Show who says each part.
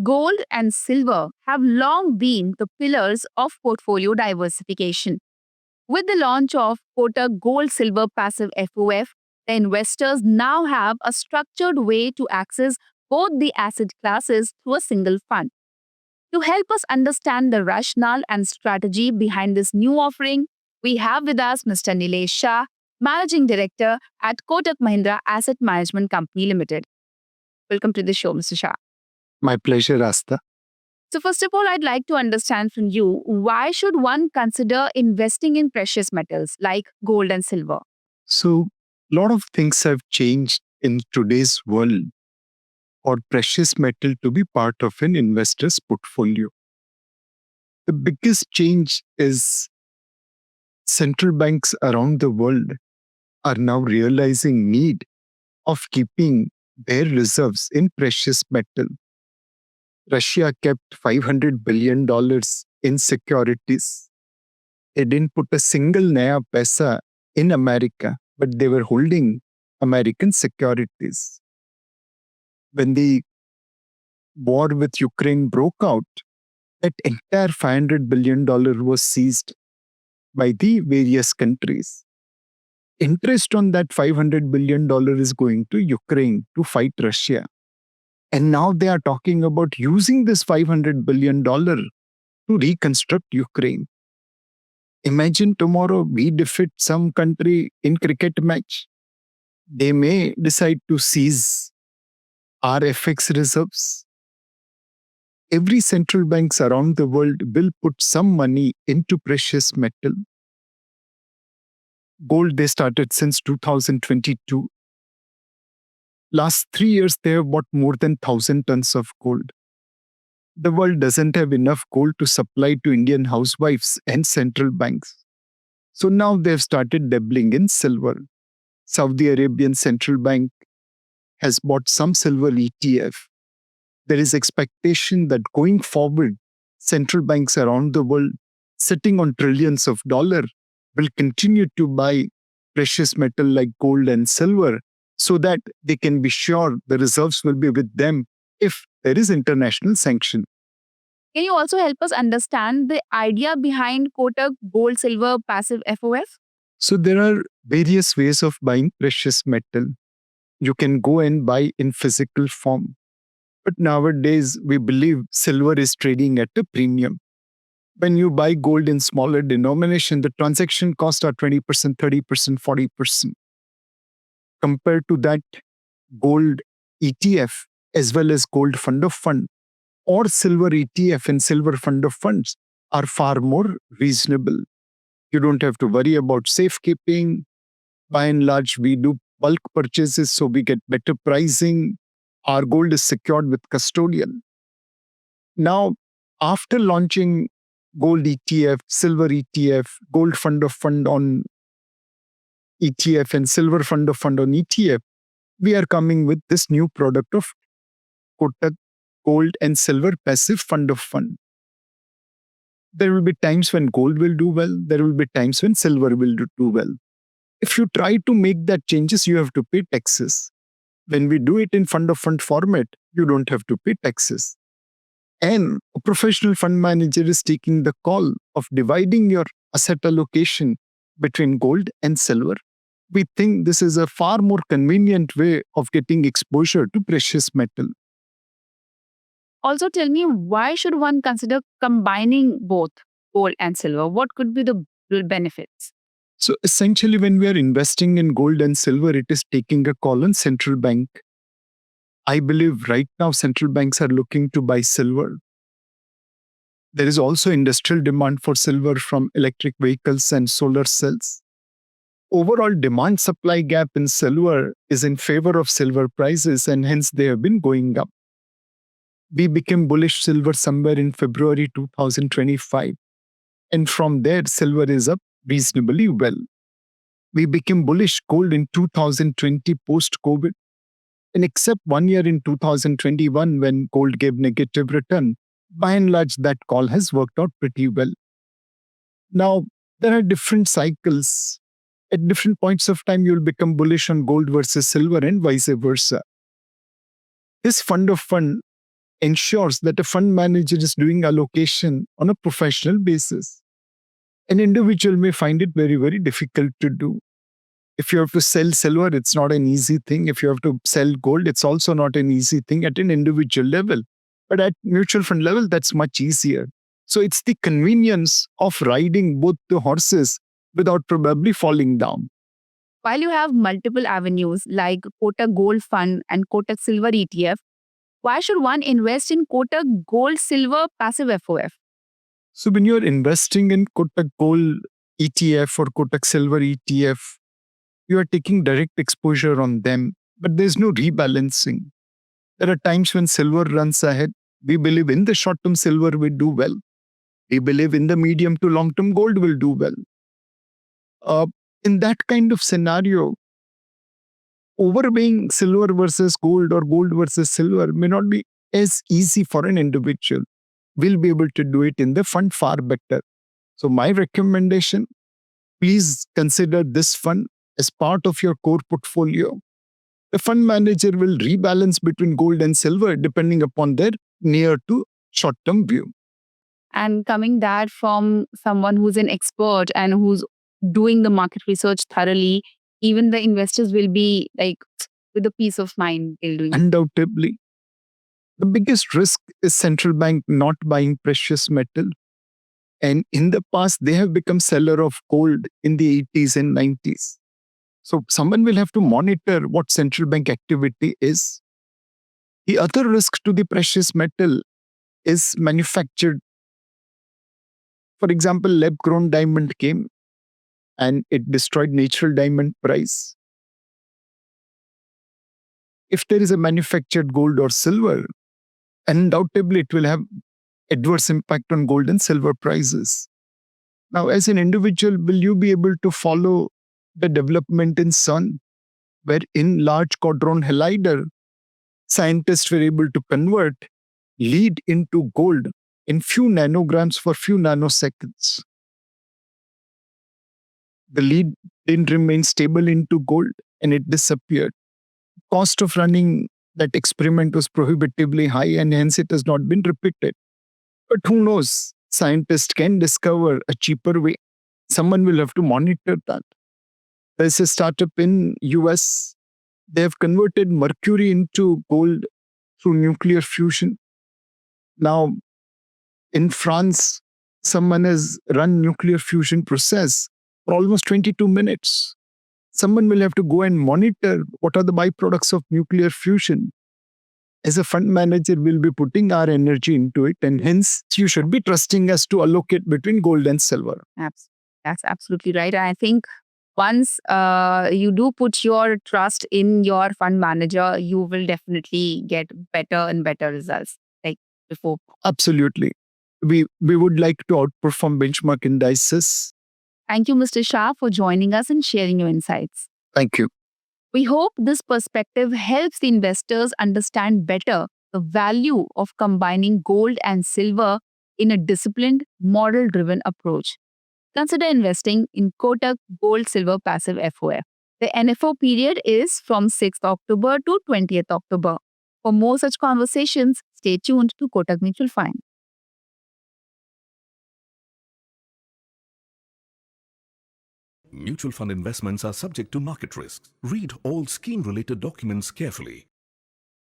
Speaker 1: Gold and silver have long been the pillars of portfolio diversification. With the launch of Kotak Gold Silver Passive FoF, the investors now have a structured way to access both the asset classes through a single fund. To help us understand the rationale and strategy behind this new offering, we have with us Mr. Nilesh Shah, Managing Director at Kotak Mahindra Asset Management Company Limited. Welcome to the show, Mr. Shah.
Speaker 2: My pleasure, Asta.
Speaker 1: So, first of all, I'd like to understand from you, why should one consider investing in precious metals like gold and silver?
Speaker 2: So, a lot of things have changed in today's world for precious metal to be part of an investor's portfolio. The biggest change is central banks around the world are now realizing need of keeping their reserves in precious metal. Russia kept $500 billion in securities. They didn't put a single naya paisa in America, but they were holding American securities. When the war with Ukraine broke out, that entire $500 billion was seized by the various countries. Interest on that $500 billion is going to Ukraine to fight Russia. And now they are talking about using this $500 billion to reconstruct Ukraine. Imagine tomorrow we defeat some country in cricket match. They may decide to seize our FX reserves. Every central banks around the world will put some money into precious metal. Gold they started since 2022. Last 3 years, they have bought more than 1,000 tons of gold. The world doesn't have enough gold to supply to Indian housewives and central banks. So now they've started dabbling in silver. Saudi Arabian Central Bank has bought some silver ETF. There is expectation that going forward, central banks around the world sitting on trillions of dollars will continue to buy precious metal like gold and silver, so that they can be sure the reserves will be with them if there is international sanction.
Speaker 1: Can you also help us understand the idea behind Kotak Gold Silver Passive FoF?
Speaker 2: So there are various ways of buying precious metal. You can go and buy in physical form. But nowadays, we believe silver is trading at a premium. When you buy gold in smaller denomination, the transaction costs are 20%, 30%, 40%. Compared to that, gold ETF as well as gold fund of fund or silver ETF and silver fund of funds are far more reasonable. You don't have to worry about safekeeping. By and large, we do bulk purchases, so we get better pricing. Our gold is secured with custodian. Now, after launching gold ETF, silver ETF, gold fund of fund on ETF and silver fund of fund on ETF, we are coming with this new product of Kotak Gold and Silver Passive Fund of Fund. There will be times when gold will do well. There will be times when silver will do well. If you try to make that changes, you have to pay taxes. When we do it in fund of fund format, you don't have to pay taxes. And a professional fund manager is taking the call of dividing your asset allocation between gold and silver. We think this is a far more convenient way of getting exposure to precious metal.
Speaker 1: Also, tell me, why should one consider combining both gold and silver? What could be the benefits?
Speaker 2: So essentially, when we are investing in gold and silver, it is taking a call on central bank. I believe right now central banks are looking to buy silver. There is also industrial demand for silver from electric vehicles and solar cells. Overall demand-supply gap in silver is in favor of silver prices, and hence they have been going up. We became bullish silver somewhere in February 2025. And from there, silver is up reasonably well. We became bullish gold in 2020 post-COVID. And except 1 year in 2021 when gold gave negative return, by and large, that call has worked out pretty well. Now, there are different cycles. At different points of time, you'll become bullish on gold versus silver and vice versa. This fund of fund ensures that a fund manager is doing allocation on a professional basis. An individual may find it very, very difficult to do. If you have to sell silver, it's not an easy thing. If you have to sell gold, it's also not an easy thing at an individual level. But at mutual fund level, that's much easier. So it's the convenience of riding both the horses without probably falling down.
Speaker 1: While you have multiple avenues like Kotak Gold Fund and Kotak Silver ETF, why should one invest in Kotak Gold Silver Passive FOF?
Speaker 2: So when you're investing in Kotak Gold ETF or Kotak Silver ETF, you are taking direct exposure on them, but there's no rebalancing. There are times when silver runs ahead. We believe in the short term silver will do well. We believe in the medium to long term gold will do well. In that kind of scenario, overweighing silver versus gold or gold versus silver may not be as easy for an individual. We'll be able to do it in the fund far better. So, my recommendation, please consider this fund as part of your core portfolio. The fund manager will rebalance between gold and silver depending upon their near to short term view.
Speaker 1: And coming that from someone who's an expert and who's doing the market research thoroughly, even the investors will be like with a peace of mind they'll do it.
Speaker 2: Undoubtedly, the biggest risk is central bank not buying precious metal. And in the past, they have become seller of gold in the 80s and 90s. So someone will have to monitor what central bank activity is. The other risk to the precious metal is manufactured. For example, lab-grown diamond came and it destroyed natural diamond price. If there is a manufactured gold or silver, undoubtedly it will have adverse impact on gold and silver prices. Now, as an individual, will you be able to follow the development in sun, where in large Hadron Collider, scientists were able to convert lead into gold in few nanograms for few nanoseconds. The lead didn't remain stable into gold and it disappeared. Cost of running that experiment was prohibitively high and hence it has not been repeated. But who knows? Scientists can discover a cheaper way. Someone will have to monitor that. There's a startup in US. They have converted mercury into gold through nuclear fusion. Now, in France, someone has run nuclear fusion process for almost 22 minutes. Someone will have to go and monitor what are the byproducts of nuclear fusion. As a fund manager, we'll be putting our energy into it, and hence you should be trusting us to allocate between gold and silver.
Speaker 1: That's absolutely right. I think once you do put your trust in your fund manager, you will definitely get better and better results like before.
Speaker 2: Absolutely. We would like to outperform benchmark indices.
Speaker 1: Thank you, Mr. Shah, for joining us and sharing your insights.
Speaker 2: Thank you.
Speaker 1: We hope this perspective helps the investors understand better the value of combining gold and silver in a disciplined, model driven approach. Consider investing in Kotak Gold Silver Passive FOF. The NFO period is from 6th October to 20th October. For more such conversations, stay tuned to Kotak Mutual Fund.
Speaker 3: Mutual fund investments are subject to market risks. Read all scheme-related documents carefully.